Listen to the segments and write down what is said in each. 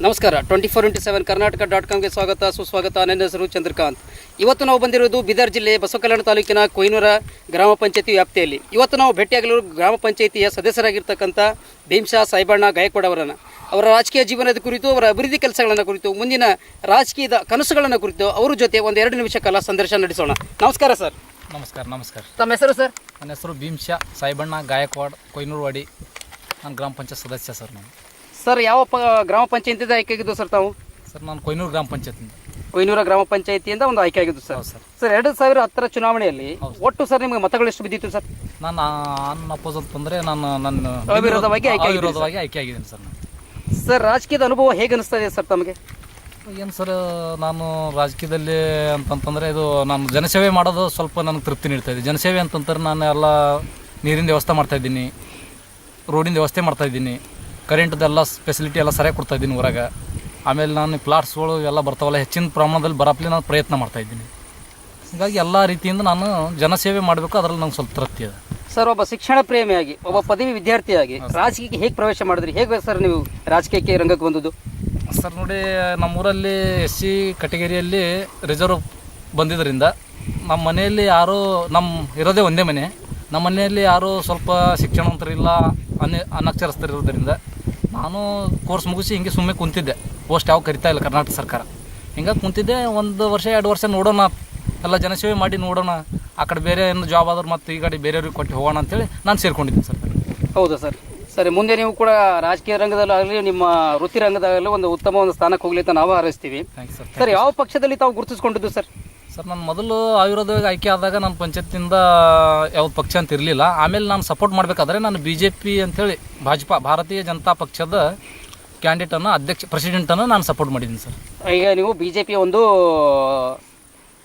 ನಮಸ್ಕಾರ 24x7 ಕರ್ನಾಟಕ.comಗೆ ಸ್ವಾಗತ ಸುಸ್ವಾಗತ. ನನ್ನ ಹೆಸರು ಚಂದ್ರಕಾಂತ್. ಇವತ್ತು ನಾವು ಬಂದಿರೋದು ಬೀದರ್ ಜಿಲ್ಲೆ ಬಸವಕಲ್ಯಾಣ ತಾಲೂಕಿನ ಕೊಯ್ನೂರ ಗ್ರಾಮ ಪಂಚಾಯತಿ ವ್ಯಾಪ್ತಿಯಲ್ಲಿ. ಇವತ್ತು ನಾವು ಭೇಟಿಯಾಗಲು ಗ್ರಾಮ ಪಂಚಾಯತಿಯ ಸದಸ್ಯರಾಗಿರ್ತಕ್ಕಂಥ ಭೀಮಶಾ ಸಾಯಿಬಣ್ಣ ಗಾಯಕ್ವಾಡ್ ಅವರ ರಾಜಕೀಯ ಜೀವನದ ಕುರಿತು, ಅವರ ಅಭಿವೃದ್ಧಿ ಕೆಲಸಗಳನ್ನು ಕುರಿತು, ಮುಂದಿನ ರಾಜಕೀಯದ ಕನಸುಗಳನ್ನು ಕುರಿತು ಅವರ ಜೊತೆ ಒಂದು 2 ನಿಮಿಷ ಕಾಲ ಸಂದರ್ಶನ ನಡೆಸೋಣ. ನಮಸ್ಕಾರ ಸರ್. ನಮಸ್ಕಾರ. ತಮ್ಮ ಹೆಸರು ಸರ್? ನನ್ನ ಹೆಸರು ಭೀಮಶಾ ಸಾಯಿಬಣ್ಣ ಗಾಯಕ್ವಾಡ್, ಕೊಯ್ನೂರವಾಡಿ. ನಾನು ಗ್ರಾಮ ಪಂಚಾಯತ್ ಸದಸ್ಯ ಸರ್. ನಾನು ಸರ್ ಯಾವ ಗ್ರಾಮ ಪಂಚಾಯತಿಯಿಂದ ಆಯ್ಕೆಯಾಗಿದ್ದು ಸರ್ ತಾವು? ಸರ್ ನಾನು ಕೊಯ್ನೂರು ಗ್ರಾಮ ಪಂಚಾಯತಿಂದ. ಕೊಯ್ನೂರ ಗ್ರಾಮ ಪಂಚಾಯತಿಯಿಂದ ಒಂದು ಆಯ್ಕೆಯಾಗಿದ್ದು ಸರ್. ಸರ್ 2010 ಚುನಾವಣೆಯಲ್ಲಿ ಒಟ್ಟು ಸರ್ ನಿಮಗೆ ಮತಗಳು ಎಷ್ಟು ಬಿದ್ದಿತ್ತು ಸರ್? ನಾನು ಅಪೋಸ್ ಅಂತಂದರೆ ನನ್ನ ಅವಿರೋಧವಾಗಿ ಆಯ್ಕೆಯಾಗಿದ್ದೀನಿ ಸರ್. ಸರ್ ರಾಜಕೀಯದ ಅನುಭವ ಹೇಗೆ ಅನಿಸ್ತಾ ಇದೆ ಸರ್ ತಮಗೆ? ಏನು ಸರ್, ನಾನು ರಾಜಕೀಯದಲ್ಲಿ ಅಂತಂತಂದರೆ ಇದು ನಾನು ಜನಸೇವೆ ಮಾಡೋದು ಸ್ವಲ್ಪ ನನಗೆ ತೃಪ್ತಿ ನೀಡ್ತಾಯಿದೆ. ಜನಸೇವೆ ಅಂತಂತಾರೆ ನಾನು ಎಲ್ಲ ನೀರಿನ ವ್ಯವಸ್ಥೆ ಮಾಡ್ತಾಯಿದ್ದೀನಿ, ರೋಡಿನ ವ್ಯವಸ್ಥೆ ಮಾಡ್ತಾಯಿದ್ದೀನಿ, ಕರೆಂಟ್ದೆಲ್ಲ ಫೆಸಿಲಿಟಿ ಎಲ್ಲ ಸರಿಯಾಗಿ ಕೊಡ್ತಾಯಿದ್ದೀನಿ ಊರಾಗ. ಆಮೇಲೆ ನಾನು ಪ್ಲಾಟ್ಸ್ಗಳು ಎಲ್ಲ ಬರ್ತಾವಲ್ಲ, ಹೆಚ್ಚಿನ ಪ್ರಮಾಣದಲ್ಲಿ ಬರಪ್ಲಿ ನಾನು ಪ್ರಯತ್ನ ಮಾಡ್ತಾಯಿದ್ದೀನಿ. ಹೀಗಾಗಿ ಎಲ್ಲ ರೀತಿಯಿಂದ ನಾನು ಜನಸೇವೆ ಮಾಡಬೇಕು, ಅದರಲ್ಲಿ ನಂಗೆ ಸ್ವಲ್ಪ ತೃಪ್ತಿ ಇದೆ ಸರ್. ಒಬ್ಬ ಶಿಕ್ಷಣ ಪ್ರೇಮಿಯಾಗಿ, ಒಬ್ಬ ಪದವಿ ವಿದ್ಯಾರ್ಥಿಯಾಗಿ ರಾಜಕೀಯಕ್ಕೆ ಹೇಗೆ ಪ್ರವೇಶ ಮಾಡಿದ್ರಿ? ಹೇಗೆ ಸರ್ ನೀವು ರಾಜಕೀಯಕ್ಕೆ ರಂಗಕ್ಕೆ ಬಂದದ್ದು? ಸರ್ ನೋಡಿ, ನಮ್ಮೂರಲ್ಲಿ SC ಕೆಟಗರಿಯಲ್ಲಿ ರಿಸರ್ವ್ ಬಂದಿದ್ದರಿಂದ ನಮ್ಮ ಮನೆಯಲ್ಲಿ ಯಾರೂ ಇರೋದೇ ಒಂದೇ ಮನೆ. ನಮ್ಮ ಮನೆಯಲ್ಲಿ ಯಾರೂ ಸ್ವಲ್ಪ ಶಿಕ್ಷಣವಂತರಿಲ್ಲ, ಅನಕ್ಷರಸ್ಥರಿರೋದ್ರಿಂದ ನಾನು ಕೋರ್ಸ್ ಮುಗಿಸಿ ಹಿಂಗೆ ಸುಮ್ಮನೆ ಕುಂತಿದ್ದೆ. ಪೋಸ್ಟ್ ಯಾವ ಕರಿತಾ ಇಲ್ಲ ಕರ್ನಾಟಕ ಸರ್ಕಾರ. ಹಿಂಗಾಗಿ ಕುಂತಿದ್ದೆ. 1 ವರ್ಷ 2 ವರ್ಷ ನೋಡೋಣ, ಎಲ್ಲ ಜನಸೇವೆ ಮಾಡಿ ನೋಡೋಣ, ಆ ಕಡೆ ಬೇರೆ ಏನು ಜಾಬ್ ಆದ್ರೆ ಮತ್ತು ಈ ಕಡೆ ಬೇರೆಯವ್ರಿಗೆ ಕೊಟ್ಟು ಹೋಗೋಣ ಅಂತೇಳಿ ನಾನು ಸೇರ್ಕೊಂಡಿದ್ದೀನಿ ಸರ್. ಹೌದಾ ಸರ್? ಸರಿ, ಮುಂದೆ ನೀವು ಕೂಡ ರಾಜಕೀಯ ರಂಗದಲ್ಲಾಗಲಿ ನಿಮ್ಮ ವೃತ್ತಿ ರಂಗದಾಗಲಿ ಒಂದು ಉತ್ತಮ ಒಂದು ಸ್ಥಾನಕ್ಕೆ ಹೋಗ್ಲಿ ಅಂತ ನಾವು ಹಾರೈಸ್ತೀವಿ. ಸರ್ ಯಾವ ಪಕ್ಷದಲ್ಲಿ ತಾವು ಗುರುತಿಸ್ಕೊಂಡಿದ್ದು ಸರ್? ಸರ್ ನಾನು ಮೊದಲು ಅವಿರೋಧವಾಗಿ ಆಯ್ಕೆ ಆದಾಗ ನನ್ನ ಪಂಚಾಯತಿಂದ ಯಾವ್ದು ಪಕ್ಷ ಅಂತ ಇರಲಿಲ್ಲ. ಆಮೇಲೆ ನಾನು ಸಪೋರ್ಟ್ ಮಾಡಬೇಕಾದ್ರೆ ನಾನು BJP ಅಂಥೇಳಿ ಭಾರತೀಯ ಜನತಾ ಪಕ್ಷದ ಕ್ಯಾಂಡಿಡೇಟನ್ನು ಪ್ರೆಸಿಡೆಂಟನ್ನು ನಾನು ಸಪೋರ್ಟ್ ಮಾಡಿದ್ದೀನಿ ಸರ್. ಈಗ ನೀವು BJP ಒಂದು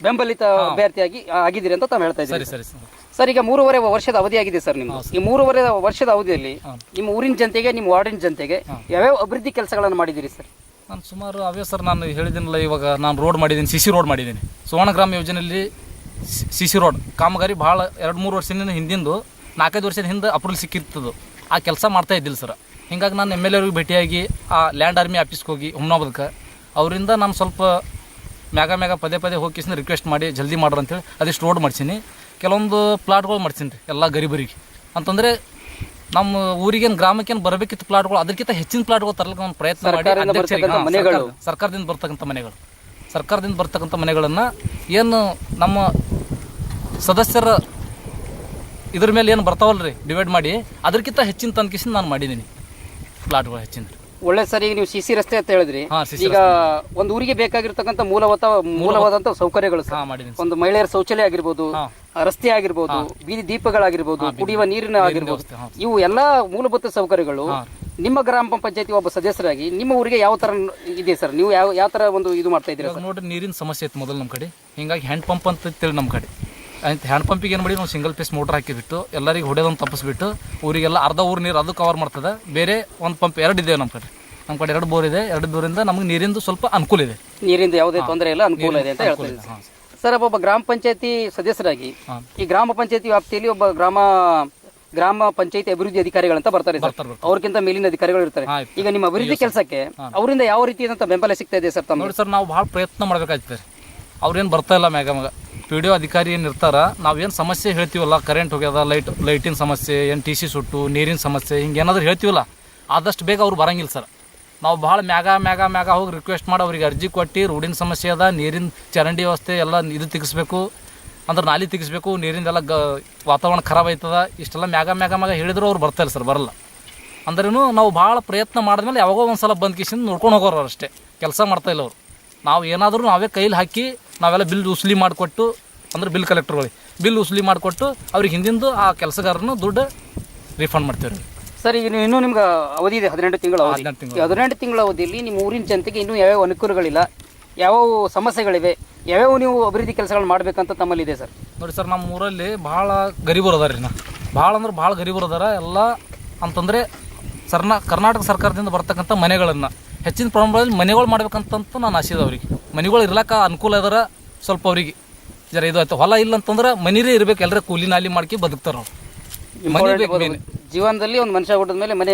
ಬೆಂಬಲಿತ ಅಭ್ಯರ್ಥಿಯಾಗಿ ಆಗಿದ್ದೀರಿ ಅಂತ ತಾವು ಹೇಳ್ತಾ ಇದ್ದೀರಿ. ಸರಿ ಸರ್, ಈಗ 3.5 ವರ್ಷದ ಅವಧಿ ಆಗಿದೆ ಸರ್ ನಿಮ್ಮ. ಈ 3.5 ವರ್ಷದ ಅವಧಿಯಲ್ಲಿ ನಿಮ್ಮ ಊರಿನ ಜನತೆಗೆ, ನಿಮ್ಮ ವಾರ್ಡಿನ ಜನತೆಗೆ ಯಾವ್ಯಾವ ಅಭಿವೃದ್ಧಿ ಕೆಲಸಗಳನ್ನು ಮಾಡಿದ್ದೀರಿ ಸರ್? ನಾನು ಸುಮಾರು ಅವೇ ಸರ್, ನಾನು ಹೇಳಿದ್ದೀನಲ್ಲ, ಇವಾಗ ನಾನು ರೋಡ್ ಮಾಡಿದ್ದೀನಿ, CC ರೋಡ್ ಮಾಡಿದ್ದೀನಿ. ಸುವರ್ಣ ಗ್ರಾಮ ಯೋಜನೆಯಲ್ಲಿ CC ರೋಡ್ ಕಾಮಗಾರಿ ಭಾಳ 2-3 ವರ್ಷದಿಂದ ಹಿಂದಿಂದು 4-5 ವರ್ಷದ ಹಿಂದೆ ಅಪ್ರೂವಲ್ ಸಿಕ್ಕಿರ್ತದು. ಆ ಕೆಲಸ ಮಾಡ್ತಾ ಇದ್ದಿಲ್ಲ ಸರ್. ಹಿಂಗಾಗಿ ನಾನು MLA ಅವ್ರಿಗೆ ಭೇಟಿಯಾಗಿ ಆ ಲ್ಯಾಂಡ್ ಆರ್ಮಿ ಆಫೀಸ್ಗೆ ಹೋಗಿ ಹುಮ್ನಾಬಾದ್ಗೆ ಅವರಿಂದ ನಾನು ಸ್ವಲ್ಪ ಮ್ಯಾಗ ಪದೇ ಹೋಗಿ ರಿಕ್ವೆಸ್ಟ್ ಮಾಡಿ ಜಲ್ದಿ ಮಾಡ್ರಿ ಅಂತೇಳಿ ಅದಿಷ್ಟು ರೋಡ್ ಮಾಡ್ಸೀನಿ. ಕೆಲವೊಂದು ಪ್ಲಾಟ್ಗಳು ಮಾಡ್ಸೀನಿ ರೀ ಎಲ್ಲ ಗರೀಬರಿಗೆ. ಅಂತಂದರೆ ನಮ್ಮ ಊರಿಗೇನು ಗ್ರಾಮಕ್ಕೇನು ಬರಬೇಕಿತ್ತು ಪ್ಲಾಟ್ಗಳು, ಅದಕ್ಕಿಂತ ಹೆಚ್ಚಿನ ಪ್ಲಾಟ್ಗಳು ತರಲಿಕ್ಕೆ ನಾನು ಪ್ರಯತ್ನ ಮಾಡಿ ಸರ್ಕಾರದಿಂದ ಬರ್ತಕ್ಕಂಥ ಮನೆಗಳನ್ನು ಏನು ನಮ್ಮ ಸದಸ್ಯರ ಇದ್ರ ಮೇಲೆ ಏನು ಬರ್ತಾವಲ್ಲ ರೀ ಡಿವೈಡ್ ಮಾಡಿ, ಅದಕ್ಕಿಂತ ಹೆಚ್ಚಿನ ತನಕಿಸಿ ನಾನು ಮಾಡಿದ್ದೀನಿ ಪ್ಲಾಟ್ಗಳು ಹೆಚ್ಚಿನ. ಒಳ್ಳೆ ಸರ್, ಈಗ ನೀವು CC ರಸ್ತೆ ಅಂತ ಹೇಳಿದ್ರಿ. ಈಗ ಒಂದು ಊರಿಗೆ ಬೇಕಾಗಿರ್ತಕ್ಕಂಥ ಮೂಲವಾದಂತ ಸೌಕರ್ಯಗಳು ಒಂದು ಮಹಿಳೆಯರ ಶೌಚಾಲಯ ಆಗಿರ್ಬೋದು, ರಸ್ತೆ ಆಗಿರ್ಬೋದು, ಬೀದಿ ದೀಪಗಳಾಗಿರ್ಬೋದು, ಕುಡಿಯುವ ನೀರಿನ ಆಗಿರ್ಬೋದು, ಇವು ಎಲ್ಲಾ ಮೂಲಭೂತ ಸೌಕರ್ಯಗಳು ನಿಮ್ಮ ಗ್ರಾಮ ಪಂಚಾಯತಿ ಒಬ್ಬ ಸದಸ್ಯರಾಗಿ ನಿಮ್ಮ ಊರಿಗೆ ಯಾವ ತರ ಇದೆ ಸರ್? ನೀವು ಯಾವ ತರ ಒಂದು ಇದು ಮಾಡ್ತಾ ಇದ್ದೀರಾ? ನೋಡ್ರಿ, ನೀರಿನ ಸಮಸ್ಯೆ ಇತ್ತು ಮೊದಲು ನಮ್ಮ ಕಡೆ. ಹಿಂಗಾಗಿ ಹ್ಯಾಂಡ್ ಪಂಪ್ ಅಂತ ತಿಳಿ ನಮ್ಮ ಕಡೆ ಹ್ಯಾಂಡ್ ಪಂಪಿಗೆ ಏನು ಮಾಡಿ ನಾವು ಸಿಂಗಲ್ ಪೀಸ್ ಮೋಟರ್ ಹಾಕಿಬಿಟ್ಟು ಎಲ್ಲರಿಗೆ ಹೊಡೆದೊಂದು ತಪ್ಪಿಸ್ಬಿಟ್ಟು ಊರಿಗೆಲ್ಲ ಅರ್ಧ ಊರು ನೀರು ಅದು ಕವರ್ ಮಾಡ್ತದೆ. ಬೇರೆ ಒಂದು ಪಂಪ್ 2 ಇದ್ದೇವೆ ನಮ್ಮ ಕಡೆ 2 ಬೋರ್ ಇದೆ. 2 ಬೋರಿಂದ ನಮಗೆ ನೀರಿಂದು ಸ್ವಲ್ಪ ಅನುಕೂಲ ಇದೆ. ನೀರಿಂದ ಯಾವುದೇ ತೊಂದರೆ ಇಲ್ಲ, ಅನುಕೂಲ ಇದೆ ಅಂತ ಹೇಳ್ತಾರೆ ಸರ್. ಒಬ್ಬ ಗ್ರಾಮ ಪಂಚಾಯತಿ ಸದಸ್ಯರಾಗಿ ಈ ಗ್ರಾಮ ಪಂಚಾಯತಿ ವ್ಯಾಪ್ತಿಯಲ್ಲಿ ಒಬ್ಬ ಗ್ರಾಮ ಪಂಚಾಯತಿ ಅಭಿವೃದ್ಧಿ ಅಧಿಕಾರಿಗಳಂತ ಬರ್ತಾರೆ ಸರ್. ಅವ್ರಿಗಿಂತ ಮೇಲಿನ ಅಧಿಕಾರಿಗಳು ಇರ್ತಾರೆ. ಈಗ ನಿಮ್ಮ ಅಭಿವೃದ್ಧಿ ಕೆಲಸಕ್ಕೆ ಅವರಿಂದ ಯಾವ ರೀತಿಯಾದಂಥ ಬೆಂಬಲ ಸಿಗ್ತಾ ಇದೆ ಸರ್? ನೋಡಿ ಸರ್, ನಾವು ಭಾಳ ಪ್ರಯತ್ನ ಮಾಡ್ಬೇಕಾಗ್ತದೆ. ಅವ್ರೇನು ಬರ್ತಾ ಇಲ್ಲ ಮ್ಯಾಗ PDO ಅಧಿಕಾರಿ ಏನು ಇರ್ತಾರ, ನಾವೇನು ಸಮಸ್ಯೆ ಹೇಳ್ತೀವಲ್ಲ, ಕರೆಂಟ್ ಹೋಗ್ಯದ, ಲೈಟಿನ ಸಮಸ್ಯೆ, ಏನು TC ಸುಟ್ಟು, ನೀರಿನ ಸಮಸ್ಯೆ, ಹಿಂಗೆ ಏನಾದರೂ ಹೇಳ್ತೀವಲ್ಲ, ಆದಷ್ಟು ಬೇಗ ಅವ್ರು ಬರಂಗಿಲ್ಲ ಸರ್. ನಾವು ಭಾಳ ಮ್ಯಾಗ ಹೋಗಿ ರಿಕ್ವೆಸ್ಟ್ ಮಾಡಿ ಅವ್ರಿಗೆ ಅರ್ಜಿ ಕೊಟ್ಟು, ರೋಡಿನ ಸಮಸ್ಯೆ ಅದ, ನೀರಿನ ಚರಂಡಿ ವ್ಯವಸ್ಥೆ ಎಲ್ಲ ಇದು ತೆಗಿಸ್ಬೇಕು ಅಂದ್ರೆ ನಾಲಿ ತೆಗಿಸ್ಬೇಕು, ನೀರಿಂದೆಲ್ಲ ವಾತಾವರಣ ಖರಾಬ್ ಆಯ್ತದ, ಇಷ್ಟೆಲ್ಲ ಮ್ಯಾಗ ಹೇಳಿದ್ರು ಅವ್ರು ಬರ್ತಾಯಿಲ್ಲ ಸರ್, ಬರಲ್ಲ. ಅಂದ್ರೂ ನಾವು ಭಾಳ ಪ್ರಯತ್ನ ಮಾಡಿದ್ಮೇಲೆ ಯಾವಾಗೋ ಒಂದು ಸಲ ಬಂದು ಕಿಸಿಂದ ನೋಡ್ಕೊಂಡು ಹೋಗೋರು ಅಷ್ಟೇ, ಕೆಲಸ ಮಾಡ್ತಾಯಿಲ್ಲ ಅವರು. ನಾವು ಏನಾದರೂ ನಾವೇ ಕೈಲಿ ಹಾಕಿ ನಾವೆಲ್ಲ ಬಿಲ್ ವಸೂಲಿ ಮಾಡಿಕೊಟ್ಟು, ಅಂದ್ರೆ ಬಿಲ್ ಕಲೆಕ್ಟರ್ಗಳಿಗೆ ಬಿಲ್ ವಸೂಲಿ ಮಾಡಿಕೊಟ್ಟು ಅವ್ರಿಗೆ ಹಿಂದಿಂದು ಆ ಕೆಲಸಗಾರನ ದುಡ್ಡು ರಿಫಂಡ್ ಮಾಡ್ತೀವಿ ರೀ ಸರ್. ಈಗ ಇನ್ನೂ ನಿಮ್ಗೆ ಅವಧಿ ಇದೆ 18 ತಿಂಗಳ ಅವಧಿ. 18 ತಿಂಗಳ ಅವಧಿಯಲ್ಲಿ ನಿಮ್ಮ ಊರಿನ ಜನತೆಗೆ ಇನ್ನೂ ಯಾವ್ಯಾವ ಅನುಕೂಲಗಳಿಲ್ಲ, ಯಾವ್ಯಾವ ಸಮಸ್ಯೆಗಳಿವೆ, ಯಾವ್ಯಾವ ನೀವು ಅಭಿವೃದ್ಧಿ ಕೆಲಸಗಳು ಮಾಡಬೇಕಂತ ತಮ್ಮಲ್ಲಿದೆ ಸರ್? ನೋಡಿ ಸರ್, ನಮ್ಮ ಊರಲ್ಲಿ ಭಾಳ ಗರೀಬರು ಅದಾರ ರೀ. ಭಾಳ ಅಂದ್ರೆ ಭಾಳ ಗರೀಬರು ಅದಾರ. ಎಲ್ಲ ಅಂತಂದರೆ ಕರ್ನಾಟಕ ಸರ್ಕಾರದಿಂದ ಬರ್ತಕ್ಕಂಥ ಮನೆಗಳನ್ನು ಹೆಚ್ಚಿನ ಪ್ರಮಾಣದಲ್ಲಿ ಮನೆಗಳು ಮಾಡ್ಬೇಕಂತ ನಾನು ಆಸೆ ಅವ್ರಿಗೆ. ಮನೆಗಳು ಇರ್ಲಕ್ಕ ಅನುಕೂಲ ಅದಾರ ಸ್ವಲ್ಪ ಅವ್ರಿಗೆ. ಜರ ಇದು ಆಯ್ತು, ಹೊಲ ಇಲ್ಲ ಅಂತಂದ್ರೆ ಮನೇರೇ ಇರ್ಬೇಕು, ಎಲ್ಲರೂ ಕೂಲಿ ನಾಲಿ ಮಾಡ್ಕೊ ಬದುಕ್ತಾರೆ ಅವ್ರು. ಮನೆ ಬೇಕು ಮೇನ್. ಜೀವನದಲ್ಲಿ ಒಂದು ಮನುಷ್ಯ ಹುಟ್ಟಿದ ಮೇಲೆ ಮನೆ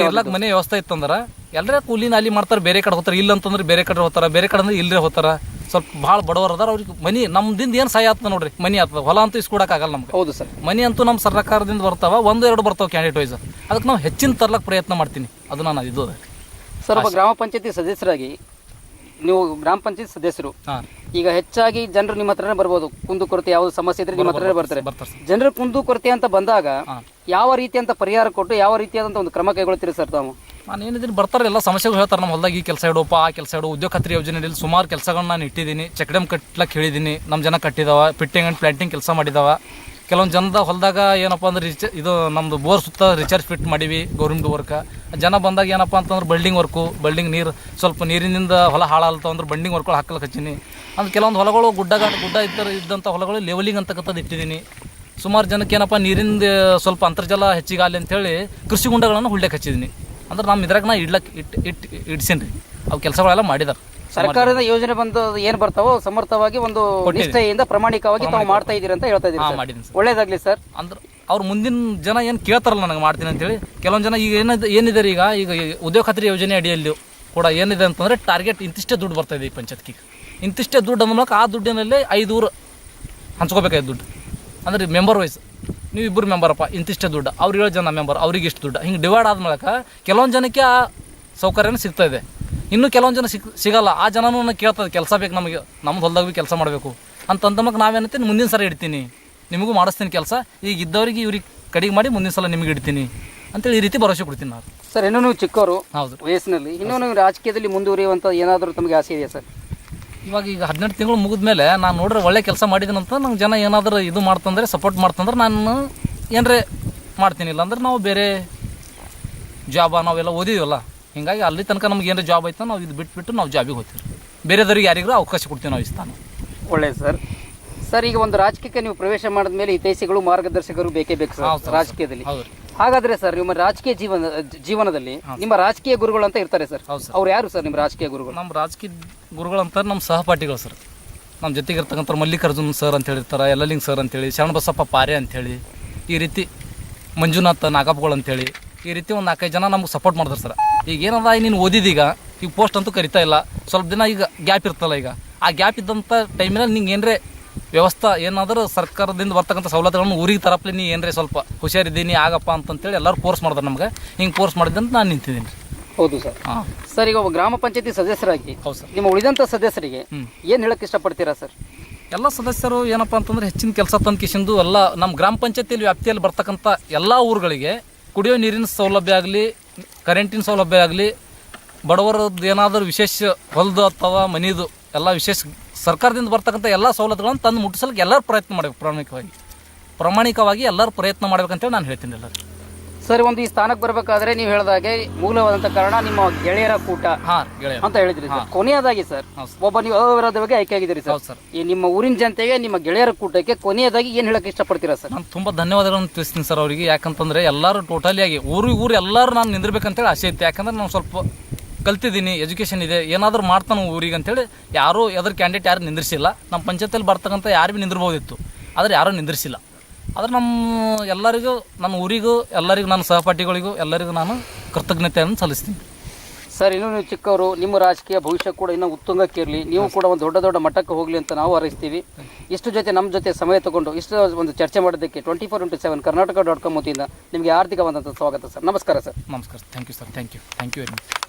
ಇರ್ಲಾಕ ಮನೆ ವ್ಯವಸ್ಥೆ ಇತ್ತಂದ್ರೆ ಎಲ್ಲರೇ ಕೂಲಿ ನಾಲಿ ಮಾಡ್ತಾರೆ, ಬೇರೆ ಕಡೆ ಹೋಗ್ತಾರೆ. ಇಲ್ಲ ಅಂತಂದ್ರೆ ಬೇರೆ ಕಡೆ ಹೋಗ್ತಾರೆ, ಬೇರೆ ಕಡೆ ಅಂದ್ರೆ ಇಲ್ಲೇ ಹೋಗ್ತಾರೆ. ಸ್ವಲ್ಪ ಭಾಳ ಬಡವರು ಅದಾರ, ಅವ್ರಿಗೆ ಮನಿ ನಮ್ದಿಂದ ಏನು ಸಹಾಯ ಆಗ್ತದೆ ನೋಡ್ರಿ. ಮನಿ ಆಗ್ತದೆ, ಹೊಲ ಅಂತೂ ಇಸ್ಕೊಡಕ್ಕಾಗಲ್ಲ ನಮ್ಗೆ. ಹೌದು ಸರ್. ಮನಿ ಅಂತೂ ನಮ್ಮ ಸರ್ಕಾರದಿಂದ ಬರ್ತಾವ, 1-2 ಬರ್ತಾವೆ ಕ್ಯಾಂಡಿಡೇಟ್ ವೈಸ್. ಅದಕ್ಕೆ ನಾವು ಹೆಚ್ಚಿನ ತರ್ಲಕ್ಕೆ ಪ್ರಯತ್ನ ಮಾಡ್ತೀನಿ. ಅದು ನಾನು ಇದು ಸರ್. ಒಬ್ಬ ಗ್ರಾಮ ಪಂಚಾಯತಿ ಸದಸ್ಯರಾಗಿ ನೀವು ಗ್ರಾಮ ಪಂಚಾಯತ್ ಸದಸ್ಯರು, ಹಾಂ, ಈಗ ಹೆಚ್ಚಾಗಿ ಜನರು ನಿಮ್ಮ ಹತ್ರನೇ ಬರ್ಬೋದು. ಕುಂದುಕೊರತೆ ಯಾವ್ದು ಸಮಸ್ಯೆ ಇದ್ರೆ ನಿಮ್ಮ ಹತ್ರನೇ ಬರ್ತಾರೆ. ಜನರ ಕುಂದುಕೊರತೆ ಅಂತ ಬಂದಾಗ ಯಾವ ರೀತಿಯಂತ ಪರಿಹಾರ ಕೊಟ್ಟು ಯಾವ ರೀತಿಯಾದಂಥ ಒಂದು ಕ್ರಮ ಕೈಗೊಳ್ತೀರಿ ಸರ್ ತಾವು? ನಾನು ಏನಿದ್ದೀನಿ ಬರ್ತಾರೆ, ಎಲ್ಲ ಸಮಸ್ಯೆಗಳು ಹೇಳ್ತಾರೆ. ನಮ್ಮ ಹೊಲದಾಗ ಈ ಕೆಲಸ ಇಡೋಪ್ಪ, ಆ ಕೆಲಸ ಇಡು. ಉದ್ಯೋಗ ಖಾತ್ರಿ ಯೋಜನೆಯಲ್ಲಿ ಸುಮಾರು ಕೆಲಸಗಳನ್ನ ನಾನು ಇಟ್ಟಿದ್ದೀನಿ. ಚೆಕ್ ಡ್ಯಾಮ್ ಕಟ್ಲಕ್ಕೆ ಹೇಳಿದ್ದೀನಿ, ನಮ್ಮ ಜನ ಕಟ್ಟಿದಾವ. ಪಿಟ್ಟಿಂಗ್ ಆ್ಯಂಡ್ ಪ್ಲಾಂಟಿಂಗ್ ಕೆಲಸ ಮಾಡಿದಾವ. ಕೆಲವೊಂದು ಜನದ ಹೊಲದಾಗ ಏನಪ್ಪ ಅಂದ್ರೆ ಇದು ನಮ್ಮದು ಬೋರ್ ಸುತ್ತ ರಿಚಾರ್ಜ್ ಫಿಟ್ ಮಾಡೀವಿ ಗೌರ್ಮೆಂಟ್ ವರ್ಕ. ಜನ ಬಂದಾಗ ಏನಪ್ಪ ಅಂತಂದ್ರೆ ಬಿಲ್ಡಿಂಗ್ ವರ್ಕು, ಬಿಲ್ಡಿಂಗ್ ನೀರು ಸ್ವಲ್ಪ ನೀರಿನಿಂದ ಹೊಲ ಹಾಳಾಗ್ತಾವ ಅಂದ್ರೆ ಬಿಲ್ಡಿಂಗ್ ವರ್ಕ್ಗಳು ಹಾಕಲಿಕ್ಕೆ ಹಚ್ಚೀನಿ. ಅಂದ್ರೆ ಕೆಲವೊಂದು ಹೊಲಗಳು ಗುಡ್ಡ ಇದ್ದಂಥ ಹೊಲಗಳು ಲೆವೆಲಿಂಗ್ ಅಂತಕ್ಕಂಥದ್ದು ಇಟ್ಟಿದ್ದೀನಿ. ಸುಮಾರು ಜನಕ್ಕೆ ಏನಪ್ಪ ನೀರಿಂದ ಸ್ವಲ್ಪ ಅಂತರ್ಜಲ ಹೆಚ್ಚಿಗೆ ಆಗಲಿ ಅಂತೇಳಿ ಕೃಷಿ ಗುಂಡಗಳನ್ನು ಹುಡ್ಲಿಕ್ಕೆ ಹಚ್ಚಿದ್ದೀನಿ. ಅಂದ್ರೆ ನಮ್ಮ ಇದ್ರಾಗ ನಾ ಇಡ್ಸೀನಿ ರೀ. ಅವು ಕೆಲಸಗಳೆಲ್ಲ ಮಾಡಿದಾರೆ. ಸರ್ಕಾರದ ಯೋಜನೆ ಬಂದು ಏನು ಬರ್ತಾವೋ ಸಮರ್ಥವಾಗಿ ಒಂದು ನಿಷ್ಠೆಯಿಂದ ಪ್ರಾಮಾಣಿಕವಾಗಿ ತಾವು ಮಾಡ್ತಾ ಇದ್ದೀರಿ ಅಂತ ಹೇಳ್ತಾ ಇದ್ದೀರಿ. ಮಾಡಿದ್ದೀನಿ ಸರ್. ಒಳ್ಳೇದಾಗ್ಲಿ ಸರ್. ಅಂದ್ರೆ ಅವ್ರು ಮುಂದಿನ ಜನ ಏನು ಕೇಳ್ತಾರಲ್ಲ ನನಗೆ ಮಾಡ್ತೀನಿ ಅಂತೇಳಿ. ಕೆಲವೊಂದು ಜನ ಈಗ ಏನಿದೆ ಈಗ ಉದ್ಯೋಗ ಖಾತ್ರಿ ಯೋಜನೆ ಅಡಿಯಲ್ಲಿ ಕೂಡ ಏನಿದೆ ಅಂತಂದರೆ ಟಾರ್ಗೆಟ್ ಇಂತಿಷ್ಟೇ ದುಡ್ಡು ಬರ್ತಾಯಿದೆ ಈ ಪಂಚಾಯತ್ಗೆ. ಇಂತಿಷ್ಟೇ ದುಡ್ಡು ಅಂದ ಮೂಲಕ ಆ ದುಡ್ಡಿನಲ್ಲಿ 5 ಊರು ಹಂಚ್ಕೋಬೇಕಾಯ್ತು ದುಡ್ಡು. ಅಂದರೆ ಮೆಂಬರ್ ವೈಸ್ ನೀವು 2 ಮೆಂಬರಪ್ಪ, ಇಂತಿಷ್ಟೇ ದುಡ್ಡು. ಅವ್ರು 7 ಜನ ಮೆಂಬರ್, ಅವ್ರಿಗೆ ಇಷ್ಟು ದುಡ್ಡು. ಹಿಂಗೆ ಡಿವೈಡ್ ಆದ ಮೂಲಕ ಕೆಲವೊಂದು ಜನಕ್ಕೆ ಆ ಸೌಕರ್ಯನೂ ಸಿಗ್ತಾಯಿದೆ. ಇನ್ನು ಕೆಲವೊಂದು ಜನ ಸಿಗಲ್ಲ. ಆ ಜನನೂ ನನಗೆ ಕೇಳ್ತದೆ, ಕೆಲಸ ಬೇಕು ನಮಗೆ, ನಮ್ದು ಹೊಲದಾಗ ಭೀ ಕೆಲಸ ಮಾಡಬೇಕು ಅಂತಂದಮಗೆ ನಾವೇನಂತೀನಿ, ಮುಂದಿನ ಸಲ ಇಡ್ತೀನಿ, ನಿಮಗೂ ಮಾಡಿಸ್ತೀನಿ ಕೆಲಸ. ಈಗ ಇದ್ದವ್ರಿಗೆ ಇವ್ರಿಗೆ ಕಡಿಗೆ ಮಾಡಿ ಮುಂದಿನ ಸಲ ನಿಮಗೆ ಇಡ್ತೀನಿ ಅಂತೇಳಿ ಈ ರೀತಿ ಭರವಸೆ ಕೊಡ್ತೀನಿ ನಾನು. ಸರ್, ಇನ್ನೂ ನೀವು ಚಿಕ್ಕವರು ಹೌದು ವಯಸ್ಸಿನಲ್ಲಿ, ಇನ್ನೂ ನೀವು ರಾಜಕೀಯದಲ್ಲಿ ಮುಂದುವರಿಯುವಂಥ ಏನಾದರೂ ತಮಗೆ ಆಸೆ ಇದೆಯಾ ಸರ್? ಈಗ 18 ತಿಂಗಳು ಮುಗಿದ ಮೇಲೆ ನಾನು ನೋಡ್ರೆ ಒಳ್ಳೆ ಕೆಲಸ ಮಾಡಿದ್ದೀನಂತ ನಂಗೆ ಜನ ಏನಾದರೂ ಇದು ಮಾಡ್ತಂದ್ರೆ ಸಪೋರ್ಟ್ ಮಾಡ್ತಂದ್ರೆ ನಾನು ಏನರೇ ಮಾಡ್ತೀನಿ. ಇಲ್ಲ ಅಂದ್ರೆ ನಾವು ಬೇರೆ ಜಾಬ ನಾವೆಲ್ಲ ಓದಿದ್ದೀವಲ್ಲ, ಹೀಗಾಗಿ ಅಲ್ಲಿ ತನಕ ನಮ್ಗೆ ಏನಾರ ಜಾಬ್ ಆಯ್ತು ನಾವು ಇದು ಬಿಟ್ಬಿಟ್ಟು ನಾವು ಜಾಬಿಗೆ ಹೋಗ್ತೀವಿ. ಬೇರೆದವ್ರಿಗೆ ಯಾರಿಗೂ ಅವಕಾಶ ಕೊಡ್ತೀವಿ ನಾವು ಈ ಸ್ಥಾನ. ಒಳ್ಳೆಯದು ಸರ್. ಸರ್, ಈಗ ಒಂದು ರಾಜಕೀಯಕ್ಕೆ ನೀವು ಪ್ರವೇಶ ಮಾಡಿದ ಮೇಲೆ ಹಿತೈಷಿಗಳು ಮಾರ್ಗದರ್ಶಕರು ಬೇಕೇ ಬೇಕು ಸರ್ ರಾಜಕೀಯದಲ್ಲಿ. ಹಾಗಾದ್ರೆ ಸರ್, ನಿಮ್ಮ ರಾಜಕೀಯ ಜೀವನದಲ್ಲಿ ನಿಮ್ಮ ರಾಜಕೀಯ ಗುರುಗಳು ಅಂತ ಇರ್ತಾರೆ ಸರ್. ಅವ್ರು ಯಾರು ಸರ್ ನಿಮ್ಮ ರಾಜಕೀಯ ಗುರುಗಳು? ನಮ್ಮ ರಾಜಕೀಯ ಗುರುಗಳು ಅಂತಾರೆ ನಮ್ಮ ಸಹಪಾಠಿಗಳು ಸರ್. ನಮ್ಮ ಜೊತೆಗೆ ಇರ್ತಕ್ಕಂಥ ಮಲ್ಲಿಕಾರ್ಜುನ್ ಸರ್ ಅಂತ ಹೇಳಿರ್ತಾರೆ, ಯಲ್ಲಲಿಂಗ್ ಸರ್ ಅಂತೇಳಿ, ಶರಣಬಸಪ್ಪ ಪಾರೆ ಅಂಥೇಳಿ, ಈ ರೀತಿ ಮಂಜುನಾಥ್ ನಾಗಪ್ಪಗಳು ಅಂತೇಳಿ, ಈ ರೀತಿ ಒಂದು 4-5 ಜನ ನಮ್ಗೆ ಸಪೋರ್ಟ್ ಮಾಡಿದ್ರು ಸರ್. ಈಗ ಏನದ ನೀನು ಓದಿದೀಗ ಈಗ ಪೋಸ್ಟ್ ಅಂತೂ ಕರಿತಾ ಇಲ್ಲ, ಸ್ವಲ್ಪ ದಿನ ಈಗ ಗ್ಯಾಪ್ ಇರ್ತಲ್ಲ. ಈಗ ಆ ಗ್ಯಾಪ್ ಇದ್ದಂಥ ಟೈಮಿನಲ್ಲಿ ನಿಂಗೆ ಏನರೇ ವ್ಯವಸ್ಥೆ ಏನಾದರೂ ಸರ್ಕಾರದಿಂದ ಬರ್ತಕ್ಕಂಥ ಸವಲತ್ತುಗಳನ್ನು ಊರಿಗೆ ತರಪ್ಲಿ ನೀ ಏನರೇ ಸ್ವಲ್ಪ ಹುಷಾರಿದ್ದೀನಿ ಆಗಪ್ಪ ಅಂತಂತೇಳಿ ಎಲ್ಲರೂ ಫೋರ್ಸ್ ಮಾಡಿದ್ರು ನಮ್ಗೆ. ಹಿಂಗೆ ಫೋರ್ಸ್ ಮಾಡಿದ್ದಂತ ನಾನು ನಿಂತಿದ್ದೀನಿ. ಹೌದು ಸರ್. ಹಾಂ ಸರ್, ಈಗ ಒಬ್ಬ ಗ್ರಾಮ ಪಂಚಾಯತಿ ಸದಸ್ಯರಾಗಿ ಹೌದು ಸರ್, ನಿಮ್ಮ ಉಳಿದಂಥ ಸದಸ್ಯರಿಗೆ ಏನು ಹೇಳಕ್ಕೆ ಇಷ್ಟಪಡ್ತೀರಾ ಸರ್? ಎಲ್ಲ ಸದಸ್ಯರು ಏನಪ್ಪ ಅಂತಂದ್ರೆ ಹೆಚ್ಚಿನ ಕೆಲಸ ತಂದ್ಕಿಸಿಂದು ಎಲ್ಲ ನಮ್ಮ ಗ್ರಾಮ ಪಂಚಾಯತಿಯಲ್ಲಿ ವ್ಯಾಪ್ತಿಯಲ್ಲಿ ಬರ್ತಕ್ಕಂಥ ಎಲ್ಲ ಊರುಗಳಿಗೆ ಕುಡಿಯೋ ನೀರಿನ ಸೌಲಭ್ಯ ಆಗಲಿ, ಕರೆಂಟಿನ ಸೌಲಭ್ಯ ಆಗಲಿ, ಬಡವರದ್ದು ಏನಾದರೂ ವಿಶೇಷ ಹೊಲದು ಅಥವಾ ಮನೆಯದು ಎಲ್ಲ ವಿಶೇಷ ಸರ್ಕಾರದಿಂದ ಬರ್ತಕ್ಕಂಥ ಎಲ್ಲ ಸವಲತ್ತುಗಳನ್ನು ತಂದು ಮುಟ್ಟಿಸಲಿಕ್ಕೆ ಎಲ್ಲರೂ ಪ್ರಯತ್ನ ಮಾಡಬೇಕು. ಪ್ರಾಮಾಣಿಕವಾಗಿ ಎಲ್ಲರೂ ಪ್ರಯತ್ನ ಮಾಡ್ಬೇಕಂತೇಳಿ ನಾನು ಹೇಳ್ತೀನಿ ಎಲ್ಲರೂ. ಸರ್, ಒಂದು ಈ ಸ್ಥಾನಕ್ಕೆ ಬರಬೇಕಾದ್ರೆ ನೀವು ಹೇಳಿದಾಗೆ ಮೂಲವಾದಂಥ ಕಾರಣ ನಿಮ್ಮ ಗೆಳೆಯರ ಕೂಟ ಅಂತ ಹೇಳಿದ್ರಿ ಸರ್. ಕೊನೆಯದಾಗಿ ಸರ್, ಒಬ್ಬ ನೀವು ಅವಿರೋಧವಾಗಿ ಆಯ್ಕೆ ಆಗಿದ್ದೀರಿ ಸರ್. ಈ ನಿಮ್ಮ ಊರಿನ ಜನತೆಗೆ ನಿಮ್ಮ ಗೆಳೆಯರ ಕೂಟಕ್ಕೆ ಕೊನೆಯದಾಗಿ ಏನು ಹೇಳಕ್ಕೆ ಇಷ್ಟಪಡ್ತೀರಾ ಸರ್? ನಾನು ತುಂಬ ಧನ್ಯವಾದಗಳನ್ನು ತಿಳಿಸ್ತೀನಿ ಸರ್ ಅವರಿಗೆ. ಯಾಕಂತಂದರೆ ಎಲ್ಲರೂ ಟೋಟಲಿ ಆಗಿ ಊರು ಎಲ್ಲರೂ ನಾನು ನಿಂದಿರ್ಬೇಕಂತೇಳಿ ಆಸೆ ಇತ್ತು. ಯಾಕಂದ್ರೆ ನಾನು ಸ್ವಲ್ಪ ಕಲ್ತಿದ್ದೀನಿ, ಎಜುಕೇಷನ್ ಇದೆ, ಏನಾದರೂ ಮಾಡ್ತಾನೆ ಊರಿಗೆ ಅಂತೇಳಿ ಯಾರೂ ಎದ್ರ ಕ್ಯಾಂಡಿಡೇಟ್ ಯಾರು ನಿಂದಿರಿಸಿಲ್ಲ. ನಮ್ಮ ಪಂಚಾಯತಿಯಲ್ಲಿ ಬರ್ತಕ್ಕಂಥ ಯಾರು ಭೀ ನಿಂದಿರ್ಬೋದಿತ್ತು, ಆದರೆ ಯಾರೂ ನಿಂದಿರಿಸಿಲ್ಲ. ಆದರೆ ನಮ್ಮ ಎಲ್ಲರಿಗೂ, ನನ್ನ ಊರಿಗೂ, ಎಲ್ಲರಿಗೂ, ನನ್ನ ಸಹಪಾಠಿಗಳಿಗೂ ಎಲ್ಲರಿಗೂ ನಾನು ಕೃತಜ್ಞತೆಯನ್ನು ಸಲ್ಲಿಸ್ತೀನಿ ಸರ್. ಇನ್ನೂ ನೀವು ಚಿಕ್ಕವರು, ನಿಮ್ಮ ರಾಜಕೀಯ ಭವಿಷ್ಯ ಕೂಡ ಇನ್ನೂ ಉತ್ತುಂಗಕ್ಕೇರಲಿ, ನೀವು ಕೂಡ ಒಂದು ದೊಡ್ಡ ಮಟ್ಟಕ್ಕೆ ಹೋಗಲಿ ಅಂತ ನಾವು ಹಾರೈಸ್ತೀವಿ. ಇಷ್ಟು ಜೊತೆ ನಮ್ಮ ಜೊತೆ ಸಮಯ ತಗೊಂಡು ಇಷ್ಟು ಒಂದು ಚರ್ಚೆ ಮಾಡೋದಕ್ಕೆ 24x7 ಕರ್ನಾಟಕ.com ವತಿಯಿಂದ ನಿಮಗೆ ಹಾರ್ದಿಕವಾದಂಥ ಸ್ವಾಗತ ಸರ್. ನಮಸ್ಕಾರ ಸರ್. ನಮಸ್ಕಾರ. Thank you sir. Thank you very much.